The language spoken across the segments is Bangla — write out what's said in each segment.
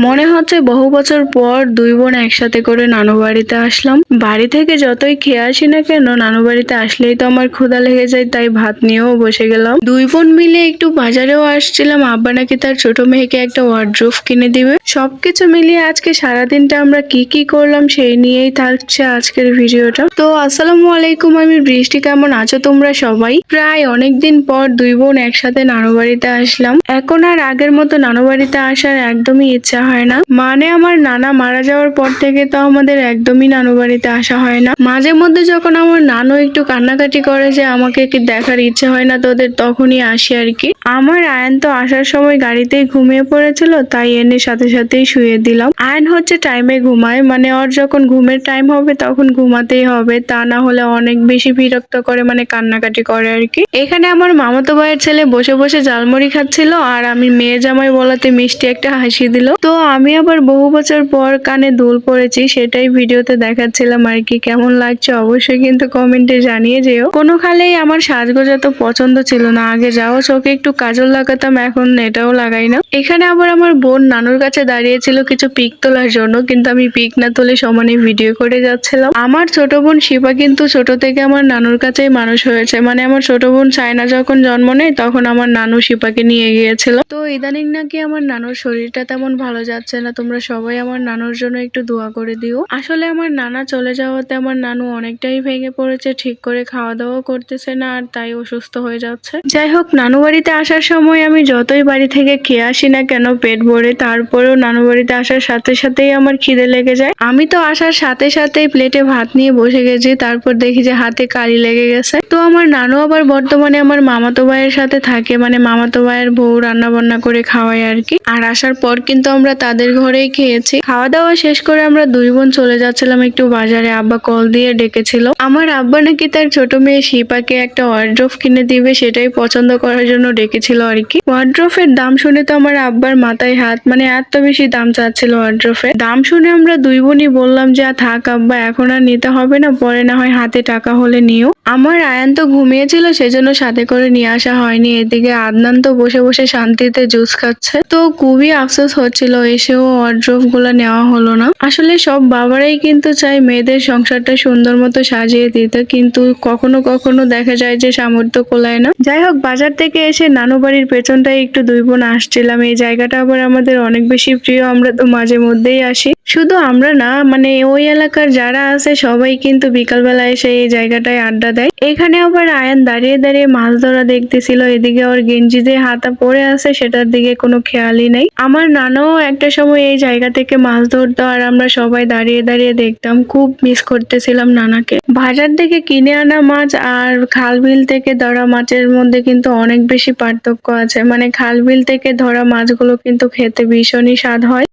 মনে হচ্ছে বহু বছর পর দুই বোন একসাথে করে নানু বাড়িতে আসলাম। বাড়ি থেকে যতই খেয়ে আসি না কেন, নানু বাড়িতে আসলেই তো আমার ক্ষুধা লেগে যায়, তাই ভাত নিয়েও বসে গেলাম। দুই বোন মিলে একটু বাজারেও আসছিলাম, আব্বা নাকি তার ছোট মেয়েকে একটা ওয়ার্ড্রোব কিনে দিবে। সবকিছু মিলিয়ে আজকে সারাদিনটা আমরা কি কি করলাম সেই নিয়েই থাকছে আজকের ভিডিওটা। তো আসসালামু আলাইকুম, আমি বৃষ্টি। কেমন আছো তোমরা সবাই? প্রায় অনেকদিন পর দুই বোন একসাথে নানু বাড়িতে আসলাম। এখন আর আগের মতো নানু বাড়িতে আসার একদমই ইচ্ছা হয় না। মানে আমার নানা মারা যাওয়ার পর থেকে তো আমাদের একদমই নানু বাড়িতে আসা হয় না। মাঝে মধ্যে যখন আমার নানু একটু কান্নাকাটি করে যে আমাকে কি দেখার ইচ্ছে হয় না তোদের, তখনই আসি আর কি। আমার আয়ন তো আসার সময় গাড়িতেই ঘুমিয়ে পড়েছিল, তাই এনে সাথে সাথেই শুয়ে দিলাম। আয়ন হচ্ছে টাইমে ঘুমায়, মানে ওর যখন ঘুমের টাইম হবে তখন ঘুমাতেই হবে, তা না হলে অনেক বেশি বিরক্ত করে, মানে কান্নাকাটি করে আর কি। এখানে আমার মামাতো ভাইয়ের ছেলে বসে বসে ঝালমুড়ি খাচ্ছিল, আর আমি মেয়ে জামাই বলাতে মিষ্টি একটা হাসি দিল। তো আমি আবার বহু বছর পর কানে দুল পড়েছি, সেটাই ভিডিওতে দেখাচ্ছিলাম আর কি। কেমন লাগছে অবশ্যই কিন্তু কমেন্টে জানিয়ে যেও। কোনো খালেই আমার সাজগোজা তো পছন্দ ছিল না, আগে যাও চোখে একটু কাজল লাগাতাম, এখন এটাও লাগাই না। এখানে আবার আমার বোন নানুর কাছে দাঁড়িয়েছিল কিছু পিক তোলার জন্য, কিন্তু আমি পিক না তুলে সমানে ভিডিও করে যাচ্ছিলাম। আমার ছোট বোন শিবা কিন্তু ছোট থেকে আমার নানুর কাছেই মানুষ হয়েছে, মানে আমার ছোট বোন চায়না যখন জন্ম নেয় তখন আমার নানু শিপাকে নিয়ে গিয়েছিল। তো ইদানিং নাকি আমার নানুর শরীরটা তেমন ভালো যাচ্ছে না, তোমরা সবাই আমার নানুর জন্য একটু দোয়া করে দিও। আসলে আমার নানা চলে যাওয়াতে আমার নানু অনেকটাই ভেঙে পড়েছে, ঠিক করে খাওয়া দাওয়া করতেছে না, আর তাই অসুস্থ হয়ে যাচ্ছে। যাই হোক, নানু বাড়িতে আসার সময় আমি যতই বাড়ি থেকে খেয়ে আসি না কেন পেট ভরে, তারপরেও নানু বাড়িতে আসার সাথে সাথেই আমার খিদে লেগে যায়। আমি তো আসার সাথে সাথেই প্লেটে ভাত নিয়ে বসে গেছি, তারপর দেখি যে হাতে কালি লেগে গেছে। তো আমার নানু আবার বর্তমানে আমার মামাতো ভাইয়ের সাথে থাকে, মানে মামাতো ভাইয়ের বউ রান্না বান্না করে খাওয়ায় আর কি। আর আসার পর কিন্তু আমরা তাদের ঘরেই খেয়েছি। খাওয়া দাওয়া শেষ করে আমরা দুই বোন চলে যাচ্ছিলাম একটু বাজারে, আব্বা কল দিয়ে ডেকেছিল। আমার আব্বা নাকি তার ছোট মেয়ে শিপাকে একটা ওয়ার্ড্রোব কিনে দিবে, সেটাই পছন্দ করার জন্য ডেকেছিল আর কি। ওয়ার্ড্রোবের দাম শুনে তো আমার আব্বার মাথায় হাত, মানে এত বেশি দাম চাচ্ছিল ওয়ার্ড্রোবের। দাম শুনে আমরা দুই বোনই বললাম যে থাক আব্বা, এখন আর নিতে হবে না, পরে না হয় হাতে টাকা হলে নিও। আমার আয়ান তো ঘুমিয়েছিল, সেজন্য সাথে করে নিয়ে আসা হয়নি। এদিকে আদনান তো বসে বসে শান্তিতে জুস খাচ্ছে। তো খুবই আফসোস হচ্ছিল, এসেও ওয়ার্ড্রোব গুলা নেওয়া হলো না। আসলে সব বাবারাই কিন্তু চায় মেয়েদের সংসারটা সুন্দর মতো সাজিয়ে দিতে, কিন্তু কখনো কখনো দেখা যায় যে সামর্থ্য কোলায় না। যাই হোক, বাজার থেকে এসে নানু বাড়ির পেছনটায় একটু দুই বোন আসছিলাম। এই জায়গাটা আবার আমাদের অনেক বেশি প্রিয়, আমরা তো মাঝে মধ্যেই আসি। শুধু আমরা না, মানে ওই এলাকার যারা আছে সবাই কিন্তু বিকালবেলা এসে এই জায়গাটায় আড্ডা দেয়। এখানে আবার আয়ান দাঁড়িয়ে দাঁড়িয়ে মাছ ধরা দেখতেছিল, এদিকে ওর গেঞ্জি যে হাতা পড়ে আছে সেটার দিকে কোনো খেয়ালই নেই। আমার নানাও একটা সময় এই জায়গা থেকে মাছ ধরতো, আর আমরা সবাই দাঁড়িয়ে দাঁড়িয়ে দেখতাম। খুব মিস করতেছিলাম নানাকে। বাজার থেকে কিনে আনা মাছ আর খাল বিল থেকে ধরা মাছের মধ্যে কিন্তু অনেক বেশি পার্থক্য আছে, মানে খাল বিল থেকে ধরা মাছগুলো কিন্তু খেতে ভীষণই স্বাদ হয়।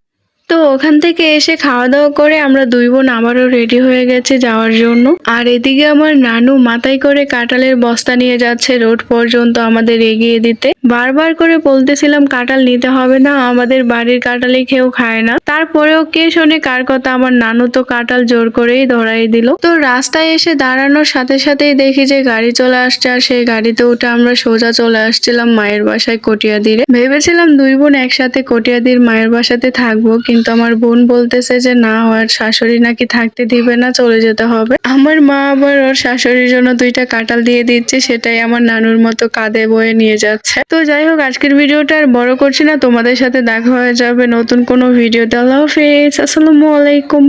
তো ওখান থেকে এসে খাওয়া দাওয়া করে আমরা দুই বোন আবারও রেডি হয়ে গেছে যাওয়ার জন্য। আর এদিকে আমার নানু মাথায় করে কাঁঠালের বস্তা নিয়ে যাচ্ছে রোড পর্যন্ত আমাদের এগিয়ে দিতে। বারবার করে বলতেছিলাম কাঁঠাল নিতে হবে না, আমাদের বাড়ির কাঁঠালই কেউ খায় না। তারপরেও কে শোনে কার কথা, আমার নানু তো কাঁঠাল জোর করেই ধরাই দিল। তো রাস্তায় এসে দাঁড়ানোর সাথে সাথেই দেখি যে গাড়ি চলে আসছে, আর সেই গাড়িতে উঠে আমরা সোজা চলে আসছিলাম মায়ের বাসায় কটিয়াদিরে। ভেবেছিলাম দুই বোন একসাথে কটিয়াদির মায়ের বাসাতে থাকবো, কিন্তু আমার বোন বলতেছে যে না, ওর শাশুড়ি নাকি থাকতে দিবে না, চলে যেতে হবে। আমার মা আবার ওর শাশুড়ির জন্য দুইটা কাঁঠাল দিয়ে দিচ্ছে, সেটাই আমার নানুর মতো কাঁধে বয়ে নিয়ে যাচ্ছে। তো যাই হোক, আজকের ভিডিওটা আর বড় করছি না, তোমাদের সাথে দেখা হয়ে যাবে নতুন কোনো ভিডিওতে। আল্লাহ হাফেজ, আসসালামু আলাইকুম।